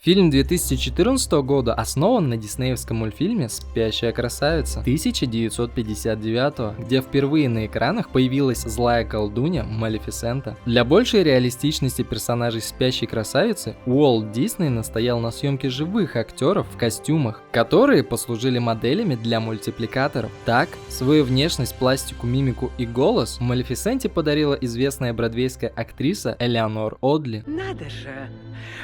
Фильм 2014 года основан на диснеевском мультфильме «Спящая красавица» 1959, где впервые на экранах появилась злая колдунья Малефисента. Для большей реалистичности персонажей «Спящей красавицы» Уолт Дисней настоял на съемке живых актеров в костюмах, которые послужили моделями для мультипликаторов. Так, свою внешность, пластику, мимику и голос Малефисенте подарила известная бродвейская актриса Элеонор Одли. Надо же,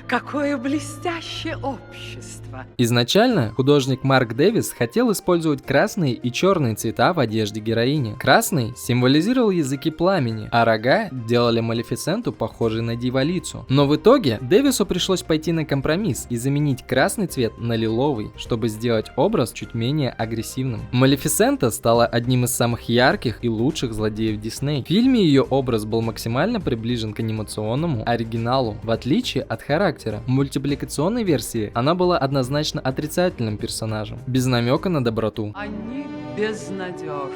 какое блестящее общество! Изначально художник Марк Дэвис хотел использовать красные и черные цвета в одежде героини. Красный символизировал языки пламени, а рога делали Малефисенту похожей на дьяволицу. Но в итоге Дэвису пришлось пойти на компромисс и заменить красный цвет на лиловый, чтобы сделать образ чуть менее агрессивным. Малефисента стала одним из самых ярких и лучших злодеев Дисней. В фильме ее образ был максимально приближен к анимационному оригиналу, в отличие от характера. В мультипликационной версии она была однозначно отрицательным персонажем, без намека на доброту. Они безнадежны.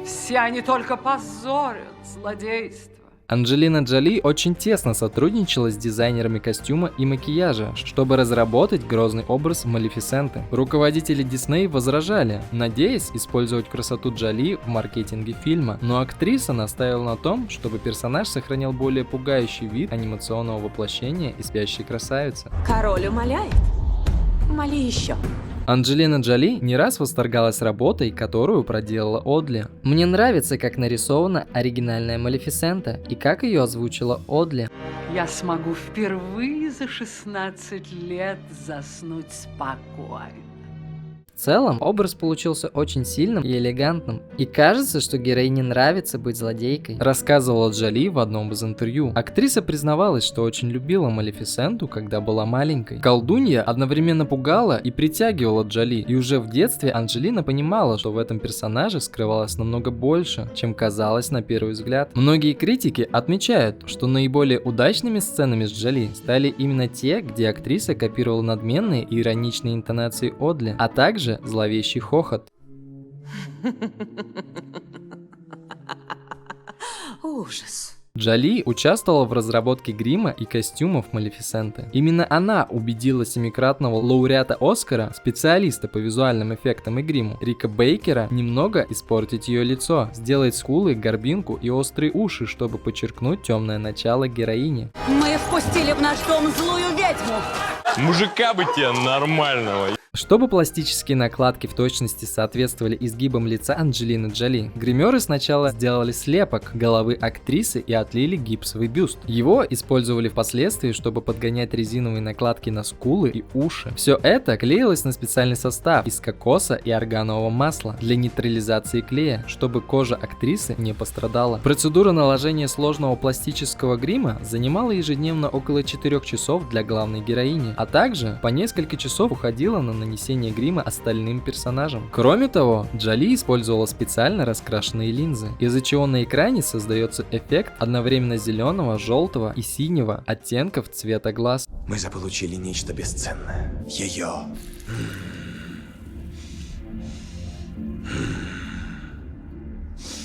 Все они только позорят злодейство. Анджелина Джоли очень тесно сотрудничала с дизайнерами костюма и макияжа, чтобы разработать грозный образ Малефисенты. Руководители Дисней возражали, надеясь использовать красоту Джоли в маркетинге фильма, но актриса настаивала на том, чтобы персонаж сохранял более пугающий вид анимационного воплощения и спящей красавицы. Король умоляет. Моли еще. Анджелина Джоли не раз восторгалась работой, которую проделала Одли. Мне нравится, как нарисована оригинальная Малефисента и как ее озвучила Одли. Я смогу впервые за 16 лет заснуть спокойно. В целом, образ получился очень сильным и элегантным. И кажется, что героине нравится быть злодейкой, рассказывала Джоли в одном из интервью. Актриса признавалась, что очень любила Малефисенту, когда была маленькой. Колдунья одновременно пугала и притягивала Джоли, и уже в детстве Анджелина понимала, что в этом персонаже скрывалось намного больше, чем казалось на первый взгляд. Многие критики отмечают, что наиболее удачными сценами с Джоли стали именно те, где актриса копировала надменные и ироничные интонации Одли, а также зловещий хохот. Ужас. Джоли участвовала в разработке грима и костюмов Малефисенты. Именно она убедила семикратного лауреата Оскара, специалиста по визуальным эффектам и гриму, Рика Бейкера, немного испортить ее лицо, сделать скулы, горбинку и острые уши, чтобы подчеркнуть темное начало героини. Мы впустили в наш дом злую ведьму. Мужика бы тебе нормального. Чтобы пластические накладки в точности соответствовали изгибам лица Анджелины Джоли, гримеры сначала сделали слепок головы актрисы и отлили гипсовый бюст. Его использовали впоследствии, чтобы подгонять резиновые накладки на скулы и уши. Все это клеилось на специальный состав из кокоса и органового масла для нейтрализации клея, чтобы кожа актрисы не пострадала. Процедура наложения сложного пластического грима занимала ежедневно около 4 часов для главной героини, а также по несколько часов уходила на нанесение грима остальным персонажам. Кроме того, Джоли использовала специально раскрашенные линзы, из-за чего на экране создается эффект одновременно зеленого, желтого и синего оттенков цвета глаз. Мы заполучили нечто бесценное. Ее.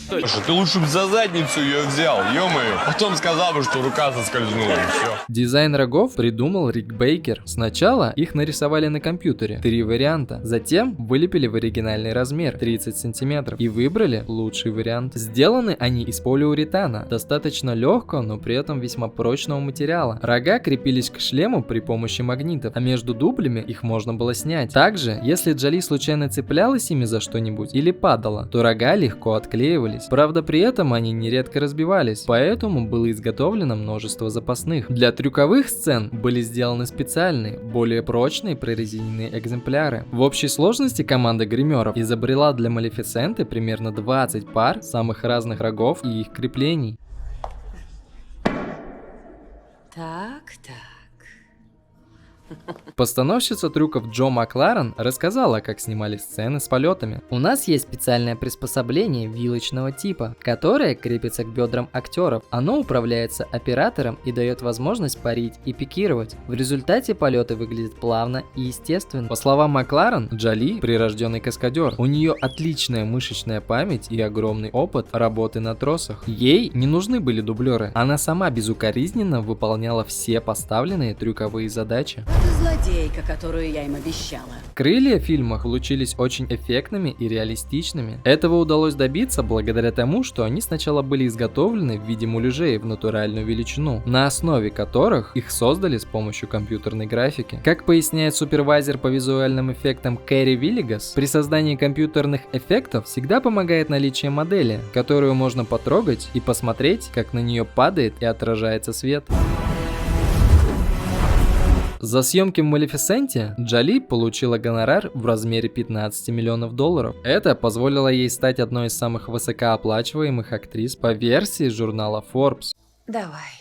Слушай, ты лучше бы за задницу ее взял, ё-моё. Потом сказал бы, что рука соскользнула, и все. Дизайн рогов придумал Рик Бейкер. Сначала их нарисовали на компьютере, 3 варианта. Затем вылепили в оригинальный размер, 30 сантиметров, и выбрали лучший вариант. Сделаны они из полиуретана, достаточно легкого, но при этом весьма прочного материала. Рога крепились к шлему при помощи магнитов, а между дублями их можно было снять. Также, если Джоли случайно цеплялась ими за что-нибудь или падала, то рога легко отклеивались. Правда, при этом они нередко разбивались, поэтому было изготовлено множество запасных. Для трюковых сцен были сделаны специальные, более прочные прорезиненные экземпляры. В общей сложности команда гримеров изобрела для Малефисенты примерно 20 пар самых разных рогов и их креплений. Так. Постановщица трюков Джо Макларен рассказала, как снимали сцены с полетами. У нас есть специальное приспособление вилочного типа, которое крепится к бедрам актеров. Оно управляется оператором и дает возможность парить и пикировать. В результате полеты выглядят плавно и естественно. По словам Макларен, Джоли прирожденный каскадер. У нее отличная мышечная память и огромный опыт работы на тросах. Ей не нужны были дублеры. Она сама безукоризненно выполняла все поставленные трюковые задачи. Это злодейка, которую я им обещала. Крылья в фильмах получились очень эффектными и реалистичными. Этого удалось добиться благодаря тому, что они сначала были изготовлены в виде муляжей в натуральную величину, на основе которых их создали с помощью компьютерной графики. Как поясняет супервайзер по визуальным эффектам Кэрри Виллигас, при создании компьютерных эффектов всегда помогает наличие модели, которую можно потрогать и посмотреть, как на нее падает и отражается свет. За съемки в «Малефисенте» Джоли получила гонорар в размере $15 миллионов. Это позволило ей стать одной из самых высокооплачиваемых актрис по версии журнала Forbes. Давай.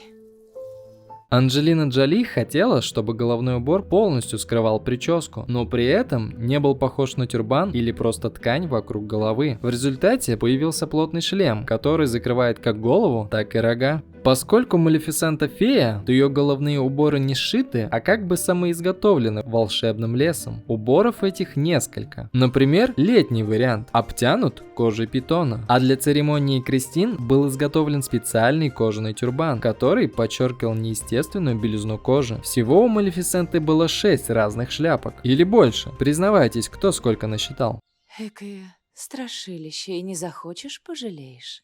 Анджелина Джоли хотела, чтобы головной убор полностью скрывал прическу, но при этом не был похож на тюрбан или просто ткань вокруг головы. В результате появился плотный шлем, который закрывает как голову, так и рога. Поскольку Малефисента фея, то ее головные уборы не сшиты, а как бы самоизготовлены волшебным лесом. Уборов этих несколько. Например, летний вариант обтянут кожей питона. А для церемонии крестин был изготовлен специальный кожаный тюрбан, который подчеркивал неестественную белизну кожи. Всего у Малефисенты было 6 разных шляпок. Или больше. Признавайтесь, кто сколько насчитал. Экое страшилище, и не захочешь, пожалеешь.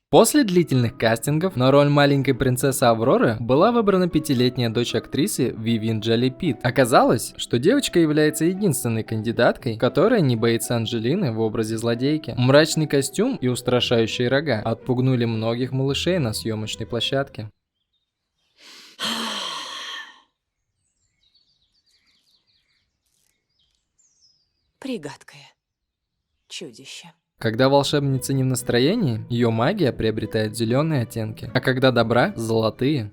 После длительных кастингов на роль маленькой принцессы Авроры была выбрана 5-летняя дочь актрисы Вивиан Джоли Питт. Оказалось, что девочка является единственной кандидаткой, которая не боится Анджелины в образе злодейки. Мрачный костюм и устрашающие рога отпугнули многих малышей на съемочной площадке. Пригадкое чудище. Когда волшебница не в настроении, ее магия приобретает зеленые оттенки, а когда добра – золотые.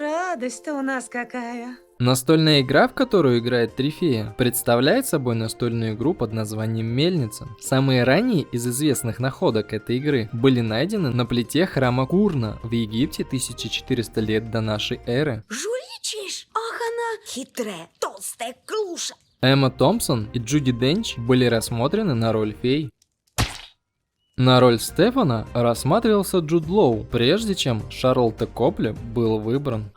Радость-то у нас какая. Настольная игра, в которую играет три феи, представляет собой настольную игру под названием «Мельница». Самые ранние из известных находок этой игры были найдены на плите храма Курна в Египте 1400 лет до нашей эры. Жульничаешь? Ах, она хитрая, толстая клуша. Эмма Томпсон и Джуди Денч были рассмотрены на роль фей. На роль Стефана рассматривался Джуд Лоу, прежде чем Шарлотта Копли был выбран.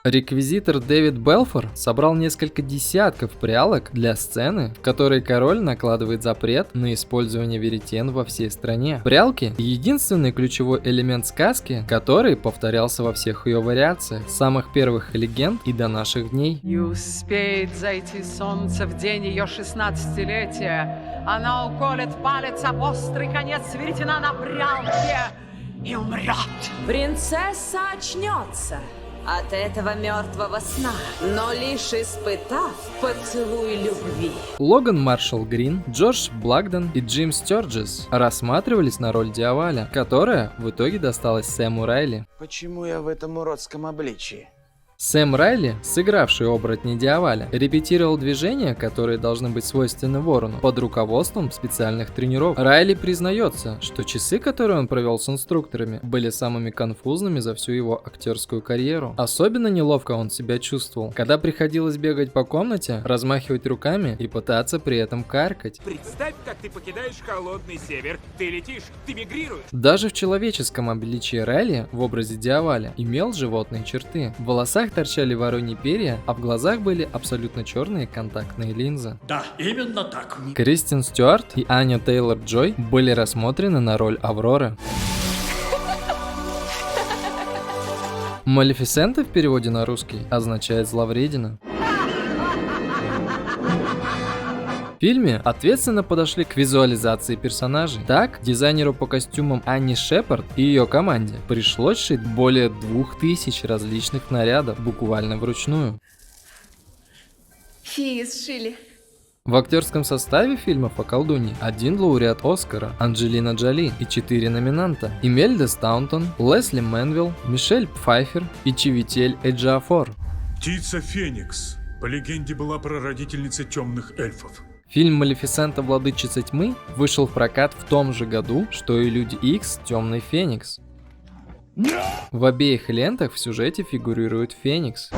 Реквизитор Дэвид Белфор собрал несколько десятков прялок для сцены, в которой король накладывает запрет на использование веретен во всей стране. Прялки – единственный ключевой элемент сказки, который повторялся во всех ее вариациях, с самых первых легенд и до наших дней. Не успеет зайти солнце в день ее 16-летия. Она уколет палец об острый конец веретена на прялке и умрет. Принцесса очнется от этого мертвого сна, но лишь испытав поцелуй любви. Логан Маршалл Грин, Джордж Благден и Джим Стёрджес рассматривались на роль Диаваля, которая в итоге досталась Сэму Райли. Почему я в этом уродском обличии? Сэм Райли, сыгравший оборотня Диаваля, репетировал движения, которые должны быть свойственны ворону, под руководством специальных тренеров. Райли признается, что часы, которые он провел с инструкторами, были самыми конфузными за всю его актерскую карьеру. Особенно неловко он себя чувствовал, когда приходилось бегать по комнате, размахивать руками и пытаться при этом каркать. Представь, как ты покидаешь холодный север. Ты летишь, ты мигрируешь. Даже в человеческом обличии Райли в образе Диаваля имел животные черты. В волосах торчали вороньи перья, а в глазах были абсолютно черные контактные линзы. Да, именно так. Кристен Стюарт и Аня Тейлор-Джой были рассмотрены на роль Авроры. Малефисента в переводе на русский означает «зловредина». В фильме ответственно подошли к визуализации персонажей. Так, дизайнеру по костюмам Анни Шепард и ее команде пришлось шить более 2000 различных нарядов, буквально вручную. Феи сшили. В актерском составе фильмов о колдунье 1 лауреат Оскара, Анджелина Джоли и 4 номинанта: Имельда Стаунтон, Лесли Мэнвилл, Мишель Пфайффер и Чивитель Эджиафор. Птица Феникс. По легенде, была прародительницей темных эльфов. Фильм «Малефисента. Владычица тьмы» вышел в прокат в том же году, что и Люди Икс. Темный Феникс. В обеих лентах в сюжете фигурирует Феникс.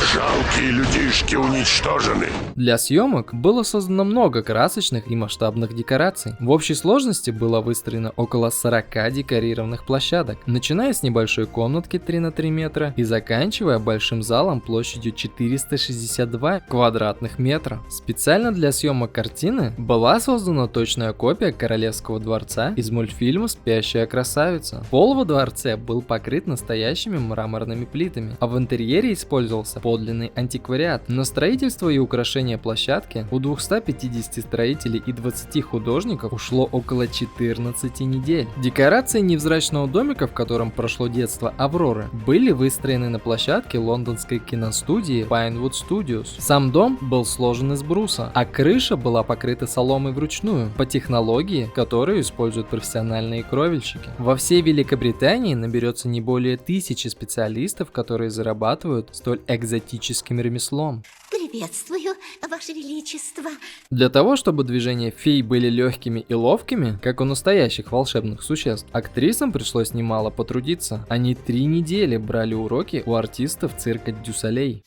Жалкие людишки уничтожены. Для съемок было создано много красочных и масштабных декораций. В общей сложности было выстроено около 40 декорированных площадок, начиная с небольшой комнатки 3 на 3 метра и заканчивая большим залом площадью 462 квадратных метра. Специально для съемок картины была создана точная копия Королевского дворца из мультфильма «Спящая красавица». Пол во дворце был покрыт настоящими мраморными плитами, а в интерьере использовался подлинный антиквариат. На строительство и украшение площадки у 250 строителей и 20 художников ушло около 14 недель. Декорации невзрачного домика, в котором прошло детство Авроры, были выстроены на площадке лондонской киностудии Pinewood Studios. Сам дом был сложен из бруса, а крыша была покрыта соломой вручную, по технологии, которую используют профессиональные кровельщики. Во всей Великобритании наберется не более 1000 специалистов, которые зарабатывают столь экзотическим ремеслом. Приветствую, Ваше Величество. Для того, чтобы движения фей были легкими и ловкими, как у настоящих волшебных существ, актрисам пришлось немало потрудиться. Они 3 недели брали уроки у артистов цирка Дю Солей.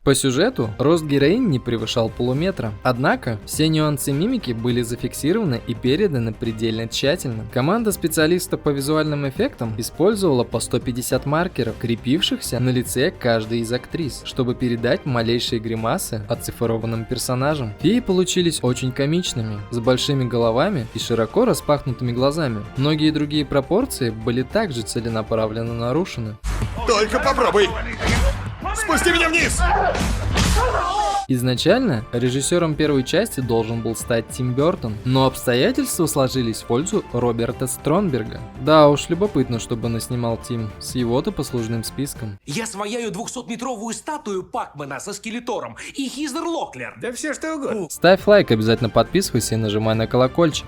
По сюжету, рост героинь не превышал полуметра. Однако, все нюансы мимики были зафиксированы и переданы предельно тщательно. Команда специалистов по визуальным эффектам использовала по 150 маркеров, крепившихся на лице каждой из актрис, чтобы передать малейшие гримасы оцифрованным персонажам. Феи получились очень комичными, с большими головами и широко распахнутыми глазами. Многие другие пропорции были также целенаправленно нарушены. Только попробуй! Спусти меня вниз! Изначально режиссером первой части должен был стать Тим Бёртон, но обстоятельства сложились в пользу Роберта Стронберга. Да уж, любопытно, чтобы наснимал Тим с его-то послужным списком. Я свояю 200-метровую статую Пакмана со скелетором и Хизер Локлер. Да все что угодно. Ставь лайк, обязательно подписывайся и нажимай на колокольчик.